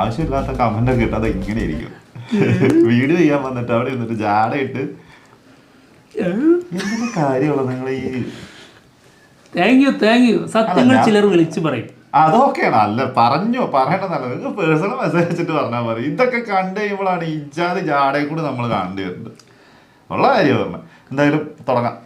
ആവശ്യമില്ലാത്ത കമന്റ് ഒക്കെ ഇട്ട് അത് ഇങ്ങനെ ഇരിക്കും. വീഡിയോ ചെയ്യാൻ വന്നിട്ട് അവിടെ ഇരുന്നിട്ട് ജാടയിട്ട് എന്തിന്റെ കാര്യമുള്ള നിങ്ങൾ ഈ താങ്ക് യു സത്യങ്ങൾ ചിലർ വിളിച്ചു പറയും. അതൊക്കെയാണ് അല്ല പറയണമെന്നല്ല, നിങ്ങൾ പേഴ്സണൽ മെസ്സേജ് വെച്ചിട്ട് പറഞ്ഞാൽ മതി. ഇതൊക്കെ കണ്ടു കഴിയുമ്പോഴാണ് ഇജാതി ജാടയെ കൂടി നമ്മൾ കാണേണ്ടത് ഉള്ള കാര്യം പറഞ്ഞത്. എന്തായാലും തുടങ്ങാം.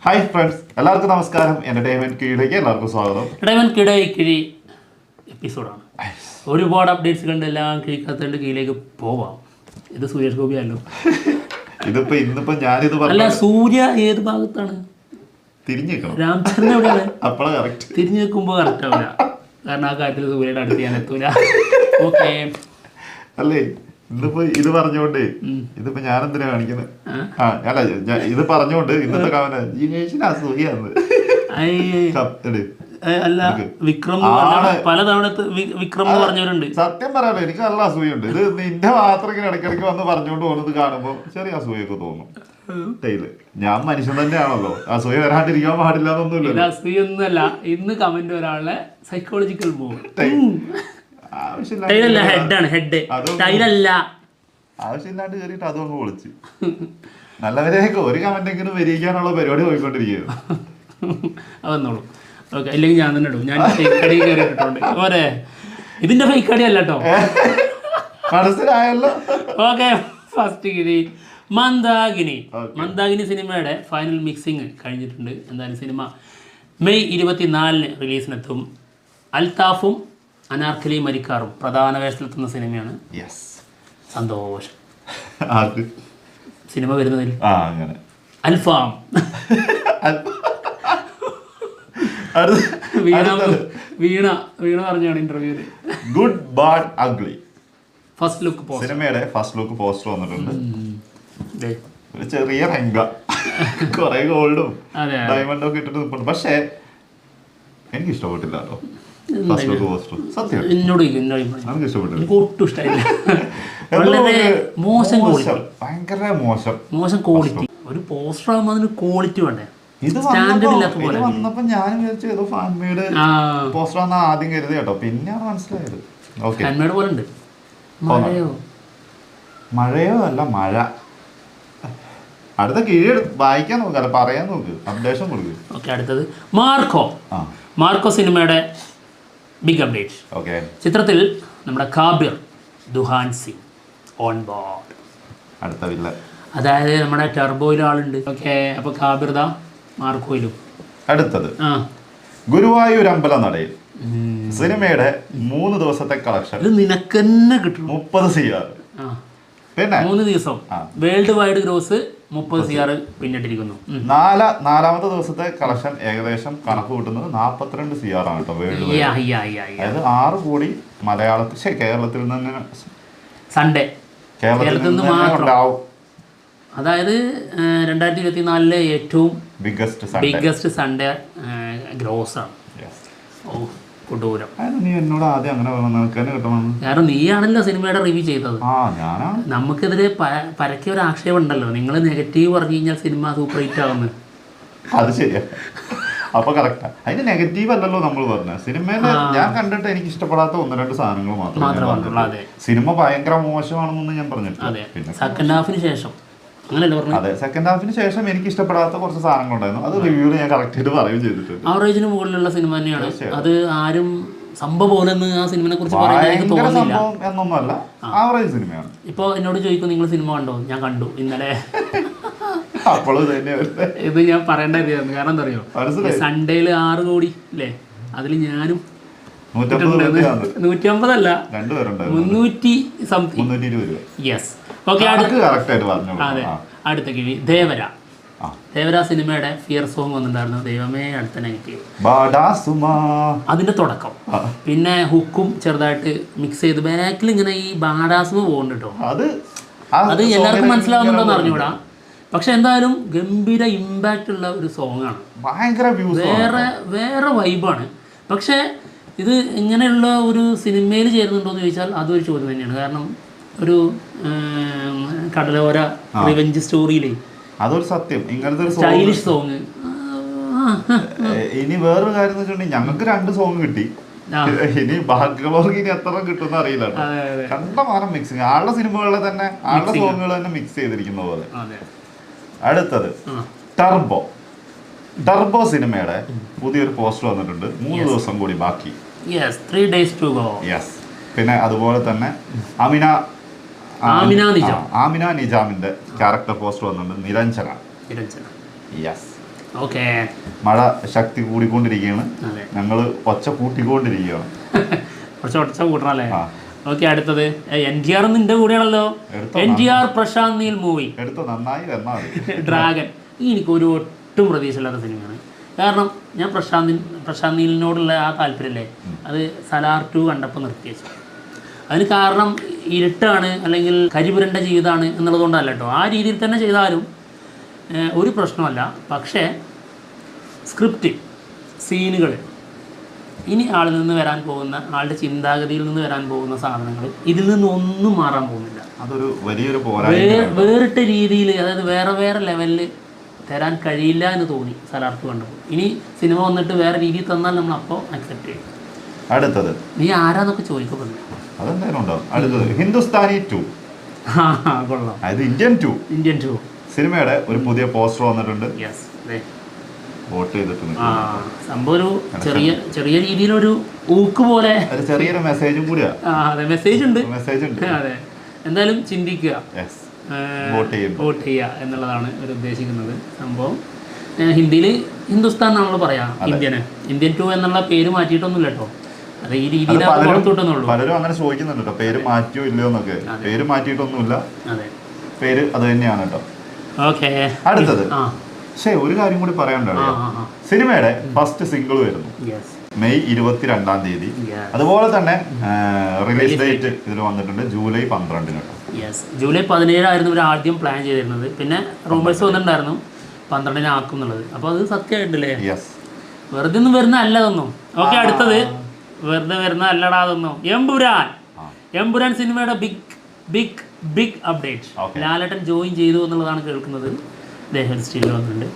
ഹായ് ഫ്രണ്ട്സ്, എല്ലാവർക്കും നമസ്കാരം. എന്റർടൈൻമെന്റ് കീഴിലേക്ക് എല്ലാവർക്കും സ്വാഗതം. എന്റർടൈൻമെന്റ് കിഴി എപ്പിസോഡാണ്. ഒരുപാട് അപ്ഡേറ്റ്സ് കണ്ട് എല്ലാം കിഴിക്കാത്തതിന്റെ കീഴിലേക്ക് പോവാം. ഇത് സുരേഷ് ഗോപി അല്ലോ. ഇന്നിപ്പോ ഞാനിത് അല്ല, സൂര്യ ഏത് ഭാഗത്താണ്? തിരിഞ്ഞേക്കണം. രാംചന്ദ്രൻ എവിടെയാണ്? അപ്പോഴാണ് കറക്റ്റ്. തിരിഞ്ഞു നിൽക്കുമ്പോ കറക്റ്റ് ആവില്ല. കാരണം ആ കാര്യത്തിൽ സൂര്യയുടെ അടുത്ത് ഞാൻ എത്തൂല. ഓക്കെ അല്ലേ, ഇന്നിപ്പോ ഇത് പറഞ്ഞോണ്ട് ഇതിപ്പോ ഞാൻ എന്തിനാ കാണിക്കുന്നത്? അല്ല, ഇത് പറഞ്ഞോണ്ട് ഇന്നത്തെ കവന ജിനേഷിന് അസൂയാന്ന്. അല്ല, വിക്രം പലതവണ വിക്രം പറഞ്ഞവരുണ്ട്. സത്യം പറയാലോ, എനിക്ക് നല്ല അസൂയുണ്ട്. ഇത് നിന്റെ മാത്രം ഇങ്ങനെ ഇടയ്ക്കിടയ്ക്ക് വന്ന് പറഞ്ഞോണ്ട് പോകുന്നത് കാണുമ്പോ ചെറിയ അസൂയൊക്കെ തോന്നും. ഞാൻ മനുഷ്യൻ തന്നെയാണല്ലോ, അസൂയ വരാണ്ടിരിക്കാൻ പാടില്ല എന്നൊന്നുമില്ല. അസൂയൊന്നുമല്ല, ഇന്ന് കമന്റ് ഒരാളുടെ സൈക്കോളജിക്കൽ മൂവ്. ആവശ്യമില്ലാണ്ട് കയറിയിട്ട് അതും അങ്ങ് പൊളിച്ച് നല്ലവരെയൊക്കെ ഒരു കമന്റെങ്കിലും വരിക്കാനുള്ള പരിപാടി പോയിക്കൊണ്ടിരിക്കുകയാണ്. അതെന്നോളൂ. ഓക്കെ, അല്ലെങ്കിൽ ഞാൻ തന്നെ ഇടും. ഞാൻ ഫേക്ക് അടി കയറിയിട്ടുണ്ട്. ഓരേ ഇതിന്റെ ഫേക്ക് അടി അല്ല കേട്ടോ, മനസ്സിലായല്ലോ. ഓക്കെ, ഫസ്റ്റ് ഗിരി മന്ദാകിനി സിനിമയുടെ ഫൈനൽ മിക്സിങ് കഴിഞ്ഞിട്ടുണ്ട്. എന്തായാലും സിനിമ മെയ് 24 റിലീസിനെത്തും. അൽത്താഫും അനാർക്കലി മരിക്കാറും പ്രധാന വേഷത്തിലെത്തുന്ന സിനിമയാണ്. സന്തോഷം സിനിമ വരുന്നതിൽ. അൽഫാം വീണ പറഞ്ഞാണ് ഇന്റർവ്യൂല്. Good bad ugly first look സിനിമയുടെ ഫസ്റ്റ് ലുക്ക് പോസ്റ്റർ വന്നിട്ടുണ്ട്. ഒരു ചെറിയ രംഗ കുറെ ഗോൾഡും ഡയമണ്ടും ഒക്കെ ഇട്ടിട്ട് നിൽപ്പുണ്ട്. പക്ഷേ എനിക്ക് ഇഷ്ടപ്പെട്ടില്ല കേട്ടോ ഫസ്റ്റ് ലുക്ക് പോസ്റ്റർ. സത്യം എനിക്ക് ഇഷ്ടപ്പെട്ടില്ല, ഒട്ടും ഇഷ്ടമായില്ല. ഭയങ്കര മോശം ക്വാളിറ്റി. ഒരു പോസ്റ്റർ ആകുമ്പോൾ അതിന് ക്വാളിറ്റി വേണ്ടേ? ഇത് വന്നപ്പോ ഞാൻ വിചാരിച്ചു ഏതോ ഫാൻ മെയ്ഡ് പോസ്റ്റർ ആണെന്ന് ആദ്യം കരുതി കേട്ടോ, പിന്നെയാണ് മനസ്സിലായത്. ഫാൻ മെയ്ഡ് പോലെ ഉണ്ട്. മഴയോ അല്ല, മഴ. അടുത്ത കീഴ് വായിക്കാൻ നോക്ക്, അല്ല പറയാൻ നോക്ക്, അപ്ഡേഷൻ കൊടുക്കും. ഓക്കെ, അടുത്തത് മാർക്കോ സിനിമയുടെ ബിഗ് അപ്ഡേറ്റ്. ഓക്കെ, ചിത്രത്തിൽ നമ്മുടെ കാബിർ ദുഹാൻ സിംഗ് ഓൺ ബോർഡ്. അടുത്ത വില്ല, അതായത് നമ്മുടെ ടെർബോയിലും ആളുണ്ട്. ഓക്കെ, അപ്പൊ കാബിർ ദാ മാർക്കോയിലും. അടുത്തത് ഗുരുവായൂർ അമ്പലനടയിൽ സിനിമയുടെ 3 ദിവസത്തെ കളക്ഷൻ ഇത് നിനക്ക് തന്നെ കിട്ടും 30 CR. പിന്നെ 3 ദിവസം വേൾഡ് വൈഡ് ഗ്രോസ് 30 CR പിന്നിട്ടിരിക്കുന്നു. നാലാമത്തെ ദിവസത്തെ കളക്ഷൻ ഏകദേശം കണക്ക് കൂട്ടുന്നത് 42 CR ആണ് കേട്ടോ വേൾഡ് വൈഡ്. അതായത് 6 കോടി മലയാളത്തിൽ കേരളത്തിൽ നിന്ന് സൺഡേ കേരളത്തിൽ നിന്ന് ഉണ്ടാവും. അതായത് 2024 ഏറ്റവും ബിഗ്ഗസ്റ്റ് സൺഡേ ഗ്രോസ് ആണ്. കൊടൂരം. നീ എന്നോട് ആദ്യം അങ്ങനെ കിട്ടണം, കാരണം നീയാണല്ലോ സിനിമയുടെ റിവ്യൂ ചെയ്തത്. നമുക്കെതിരെ പരക്കിയ ഒരു ആക്ഷേപം ഉണ്ടല്ലോ, നിങ്ങൾ നെഗറ്റീവ് പറഞ്ഞു കഴിഞ്ഞാൽ സിനിമ സൂപ്പർ ഹിറ്റ് ആവുന്നത്. അത് ശരിയാ, അപ്പൊ കറക്റ്റാ. അതിന് നെഗറ്റീവ് അല്ലല്ലോ നമ്മൾ പറഞ്ഞത്. സിനിമയില് ഞാൻ കണ്ടിട്ട് എനിക്ക് ഇഷ്ടപ്പെടാത്ത 1-2 സാധനങ്ങൾ മാത്രമേ. സിനിമ ഭയങ്കര മോശമാണെന്നൊന്നും ഞാൻ പറഞ്ഞിട്ടില്ല. പിന്നെ സെക്കൻഡ് ഹാഫിന് ശേഷം അതെ, സെക്കൻഡ് ഹാഫിന് ശേഷം എനിക്ക് ഇഷ്ടപ്പെടാത്ത കുറച്ച് സാധനങ്ങൾ ഉണ്ടായിരുന്നു. അത് റിവ്യൂല് ഞാൻ കറക്റ്റ് ആയിട്ട് പറയുകയും ചെയ്തിട്ടുണ്ട്. ആവറേജിന് മുകളിലുള്ള സിനിമ തന്നെയാണ് അത്. ആരും സംഭവം പോലെന്ന് ആ സിനിമയെ കുറിച്ച് തോന്നുന്നില്ല എന്നൊന്നുമല്ല, ആവറേജ് സിനിമയാണ്. ഇപ്പൊ എന്നോട് ചോദിക്കും നിങ്ങൾ സിനിമ കണ്ടോ? ഞാൻ കണ്ടു ഇന്നലെ. അപ്പോഴും ഇത് ഞാൻ പറയേണ്ടായിരുന്നു. കാരണം എന്താ അറിയോ, സൺഡേയില് 6 കോടി അല്ലേ, അതിൽ ഞാനും 150 അല്ല 300 സംതിങ്. യെസ്. ഓക്കെ, അതെ, അടുത്ത കിഴി ദേവര സിനിമയുടെ ഫിയർ സോങ് വന്നിട്ടുണ്ടായിരുന്നു. ദൈവമേ, അടുത്ത നെഗറ്റീവ് അതിന്റെ തുടക്കം. പിന്നെ ഹുക്കും ചെറുതായിട്ട് മിക്സ് ചെയ്ത് ബാക്കിൽ ഇങ്ങനെ ഈ ബാഡാസുമ പോകുന്നുണ്ട് കേട്ടോ. അത് എല്ലാവർക്കും മനസ്സിലാവുന്നുണ്ടോന്ന് അറിഞ്ഞൂടാ. പക്ഷെ എന്തായാലും ഗംഭീര ഇമ്പാക്റ്റ് ഉള്ള ഒരു സോങ് ആണ്. വേറെ വൈബാണ്. പക്ഷെ ഇത് ഇങ്ങനെയുള്ള ഒരു സിനിമയിൽ ചേരുന്നുണ്ടോ എന്ന് ചോദിച്ചാൽ അതൊരു ചോദ്യം തന്നെയാണ്. കാരണം ഒരു കടലോര റിവെഞ്ച് സ്റ്റോറിയിലേ അതൊരു സത്യം. ഇങ്ങനത്തെ സ്റ്റൈലിഷ് സോങ്. ഇനി വേറൊരു കാര്യം എന്ന് വെച്ചിട്ടുണ്ടെങ്കിൽ ഞങ്ങൾക്ക് 2 സോങ് കിട്ടി. ഇനി ബാക്കിയുള്ളവർക്ക് ഇനി എത്ര കിട്ടുന്ന അറിയില്ല. കണ്ടമാനം മിക്സിങ്, ആളുടെ സിനിമകളിൽ തന്നെ ആളുടെ സോങ്ങുകൾ തന്നെ മിക്സ് ചെയ്തിരിക്കുന്ന പോലെ. അടുത്തത് ടർബോ. ടർബോ സിനിമയുടെ പുതിയൊരു പോസ്റ്റർ വന്നിട്ടുണ്ട്. 3 ദിവസം കൂടി ബാക്കി. പിന്നെ അതുപോലെ തന്നെ ആമിന നിജാമിന്റെ ക്യാരക്ടർ പോസ്റ്റർ വന്നിട്ടുണ്ട്. നിരഞ്ജന. മഴ ശക്തി കൂടിക്കൊണ്ടിരിക്കുകയാണ്, ഞങ്ങള് ഒച്ച കൂട്ടിക്കൊണ്ടിരിക്കുകയാണ്. കുറച്ച് ഒച്ച കൂട്ടണല്ലേ? ഓക്കെ, അടുത്തത് NTR നിന്റെ കൂടെയാണല്ലോ. NTR Prashanth Neel movie Dragon. എനിക്ക് ഒരു ഒട്ടും പ്രതീക്ഷയില്ലാത്ത സിനിമയാണ്. കാരണം ഞാൻ പ്രശാന്ത് നീലിനോടുള്ള ആ താല്പര്യമല്ലേ, അത് സലാർ 2 കണ്ടപ്പോൾ നിർത്തി വെച്ചു. അതിന് കാരണം ഇരുട്ടാണ് അല്ലെങ്കിൽ കരിപുരണ്ട ജീവിതമാണ് എന്നുള്ളതുകൊണ്ടല്ല കേട്ടോ. ആ രീതിയിൽ തന്നെ ചെയ്താലും ഒരു പ്രശ്നമല്ല. പക്ഷേ സ്ക്രിപ്റ്റ്, സീനുകൾ, ഇനി ആളിൽ നിന്ന് വരാൻ പോകുന്ന, ആളുടെ ചിന്താഗതിയിൽ നിന്ന് വരാൻ പോകുന്ന സാധനങ്ങൾ ഇതിൽ നിന്നൊന്നും മാറാൻ പോകുന്നില്ല. അതൊരു വലിയൊരു വേറിട്ട രീതിയിൽ, അതായത് വേറെ ലെവലിൽ തരാൻ കഴിയില്ല എന്ന് തോന്നി സലാർക്ക് കണ്ടപ്പോൾ. ഇനി സിനിമ വന്നിട്ട് വേറെ രീതിയിൽ തന്നാൽ നമ്മൾ അപ്പോൾ അക്സെപ്റ്റ് ചെയ്യും. അടുത്തത് നീ ആരാന്നൊക്കെ ചോദിക്കപ്പെടുന്നു. അതെന്തായാലും ഉണ്ടാവും. അടുത്തത് ഹിന്ദുസ്ഥാനി 2. കൊള്ളാം. അത് ഇന്ത്യൻ 2 സിനിമയുടെ ഒരു പുതിയ പോസ്റ്റർ വന്നിട്ടുണ്ട്. വോട്ട് ചെയ്തിട്ടുണ്ട്. സംഭവം ഒരു ചെറിയ രീതിയിലൊരു ഊക്ക് പോലെ, ചെറിയൊരു മെസ്സേജും കൂടിയാ. അതെ, മെസ്സേജ് ഉണ്ട്. അതെ, എന്തായാലും ചിന്തിക്കുക, വോട്ട് ചെയ്യുക എന്നുള്ളതാണ് അവർ ഉദ്ദേശിക്കുന്നത്. സംഭവം ഹിന്ദിയിൽ ഹിന്ദുസ്ഥാൻ എന്നാണല്ലോ പറയാ. ഇന്ത്യൻ 2 എന്നുള്ള പേര് മാറ്റിയിട്ടൊന്നുമില്ല കേട്ടോ. അത് ഈ രീതിയിലാണ് പുറത്തുവിട്ടെന്നുള്ളൂ. പലരും അങ്ങനെ ചോദിക്കുന്നുണ്ട് പേര് മാറ്റിയോ ഇല്ലയോ എന്നൊക്കെ. പേര് മാറ്റിയിട്ടൊന്നുമില്ല, പേര് അത് തന്നെയാണ് കേട്ടോ. ഓക്കെ, അടുത്തത് ഒരു കാര്യം കൂടി പറയാനുണ്ടോ. സിനിമയുടെ ഫസ്റ്റ് സിംഗിൾ വരുന്നു മെയ് 22-ാം തീയതി. അതുപോലെ തന്നെ റിലീസ് ഡേറ്റ് ഇതിൽ വന്നിട്ടുണ്ട് ജൂലൈ 12-ന്. ജൂലൈ 17 ഇവർ ആദ്യം പ്ലാൻ ചെയ്തിരുന്നത്. പിന്നെ റൂമേഴ്സ് വന്നിട്ടുണ്ടായിരുന്നു 12-ന് ആക്കും എന്നുള്ളത്. അപ്പോൾ അത് സത്യമായിട്ടില്ലേ? വെറുതെ ഒന്നും വരുന്ന അല്ല അതൊന്നും. ഓക്കെ, അടുത്തത് വെറുതെ വരുന്ന അല്ലടാ അതൊന്നും. എമ്പുരാൻ സിനിമയുടെ ബിഗ് അപ്ഡേറ്റ്. ലാലേട്ടൻ ജോയിൻ ചെയ്തു എന്നുള്ളതാണ് കേൾക്കുന്നത്. ദേഹം സ്റ്റിൽ വന്നിട്ടുണ്ട്.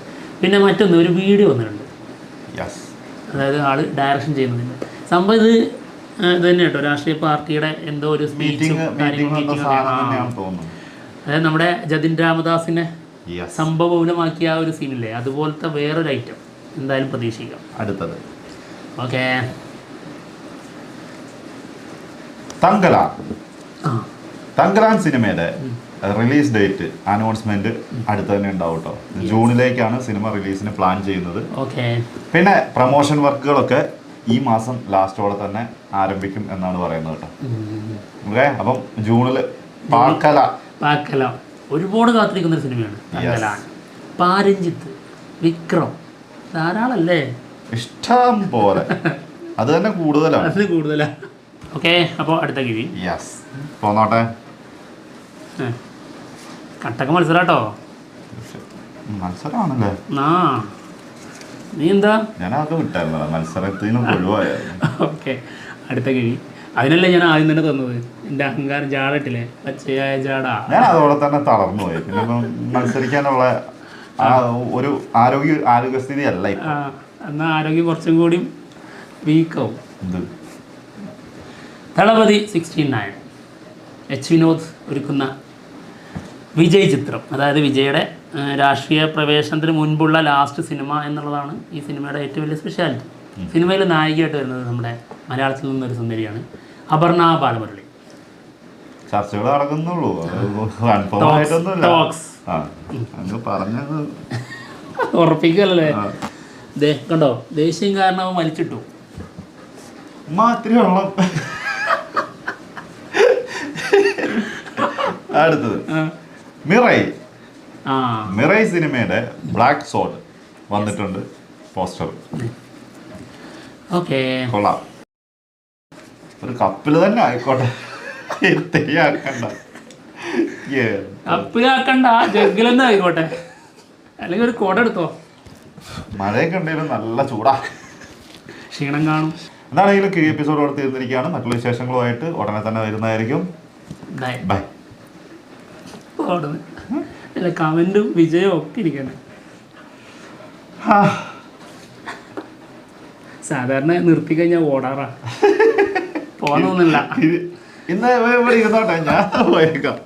പിന്നെ മറ്റൊന്ന്, ഒരു വീഡിയോ വന്നിട്ടുണ്ട്. അതായത് ആള് ഡയറക്ഷൻ ചെയ്യുന്നതിൻ്റെ സംഭവം ഇത് തന്നെ കേട്ടോ. രാഷ്ട്രീയ പാർട്ടിയുടെ എന്തോ ഒരു സ്പീച്ചും അതായത് നമ്മുടെ ജതിൻ രാമദാസിനെ സംഭവബഹുലമാക്കിയ ആ ഒരു സീനില്ലേ, അതുപോലത്തെ വേറൊരു ഐറ്റം എന്തായാലും പ്രതീക്ഷിക്കാം. അടുത്തത് ഓക്കെ, തങ്കലാൻ സിനിമയുടെ റിലീസ് ഡേറ്റ് അനൗൺസ്മെന്റ് അടുത്ത് തന്നെ ഉണ്ടാവും കേട്ടോ. ജൂണിലേക്കാണ് സിനിമ റിലീസിന് പ്ലാൻ ചെയ്യുന്നത്. പിന്നെ പ്രൊമോഷൻ വർക്കുകളൊക്കെ ഈ മാസം ലാസ്റ്റോടെ തന്നെ ആരംഭിക്കും എന്നാണ് പറയുന്നത് കേട്ടോ. ഓക്കെ, അപ്പം ജൂണില് പാക്കല ഒരുപാട് കാത്തിരിക്കുന്ന ഒരു സിനിമയാണ്. പാരഞ്ജിത്ത്, വിക്രം, ധാരാളല്ലേ, ഇഷ്ടം പോലെ. അത് തന്നെ കൂടുതലാണ്. ഓക്കെ, അപ്പോൾ അടുത്ത കിഴി പോന്നോട്ടെ. കട്ടക്ക് മത്സരാട്ടോ. മത്സരമാണല്ലേ? നീ എന്താ ഞാനത് വിട്ടായിരുന്നു മത്സരത്തിന് ഒഴിവായിരുന്നു. ഓക്കെ, അടുത്ത കിഴി. അതിനല്ലേ ഞാൻ ആദ്യം തന്നെ തന്നത്. എൻ്റെ അഹങ്കാരം ജാടട്ടില്ലേ, പച്ചയായ ജാട. ഞാൻ അതോടെ തന്നെ തളർന്നു പോയി. പിന്നെ മത്സരിക്കാനുള്ള ഒരു ആരോഗ്യസ്ഥിതി അല്ല. എന്നാൽ ആരോഗ്യം കുറച്ചും കൂടി വീക്കാവും. ദളപതി 69 എച്ച് വിനോദ് ഒരുക്കുന്ന വിജയ് ചിത്രം. അതായത് വിജയുടെ രാഷ്ട്രീയ പ്രവേശനത്തിന് മുൻപുള്ള ലാസ്റ്റ് സിനിമ എന്നുള്ളതാണ് ഈ സിനിമയുടെ ഏറ്റവും വലിയ സ്പെഷ്യാലിറ്റി. സിനിമയിൽ നായികയായിട്ട് വരുന്നത് നമ്മുടെ മലയാളത്തിൽ നിന്നൊരു സുന്ദരിയാണ്, അപർണ ബാലമുരളി. ചർച്ചകൾ നടക്കുന്നുള്ളൂ, ഉറപ്പിക്കല്ലേ. കണ്ടോ, ദേഷ്യം കാരണം അവൻ വലിച്ചിട്ടു. അടുത്തത് മിറൈ സിനിമയുടെ ബ്ലാക്ക് സോഡ് വന്നിട്ടുണ്ട് പോസ്റ്റർ. കൊള്ളാം, ഒരു കപ്പില് തന്നെ ആയിക്കോട്ടെ, കപ്പിലാക്കണ്ട, ജഗ്ഗിലെന്നെ ആയിക്കോട്ടെ, അല്ലെങ്കിൽ ഒരു കോട എടുത്തോ. മഴയൊക്കെ ഉണ്ടെങ്കിലും നല്ല ചൂടാ, ക്ഷീണം കാണും. എന്താണെങ്കിലും കിഴി എപ്പിസോഡോട് തീർന്നിരിക്കുകയാണ്. മറ്റുള്ള വിശേഷങ്ങളുമായിട്ട് ഉടനെ തന്നെ വരുന്നതായിരിക്കും. ബൈ. കമന്റും വിജയവും ഒക്കെ ഇരിക്കണം. സാധാരണ നിർത്തി കഴിഞ്ഞാൽ ഓടാറാ പോകാൻ തോന്നില്ല. ഇന്ന് ഇവിടെ ഇരുന്നോട്ടെ, ഞാൻ പോയേക്കാം.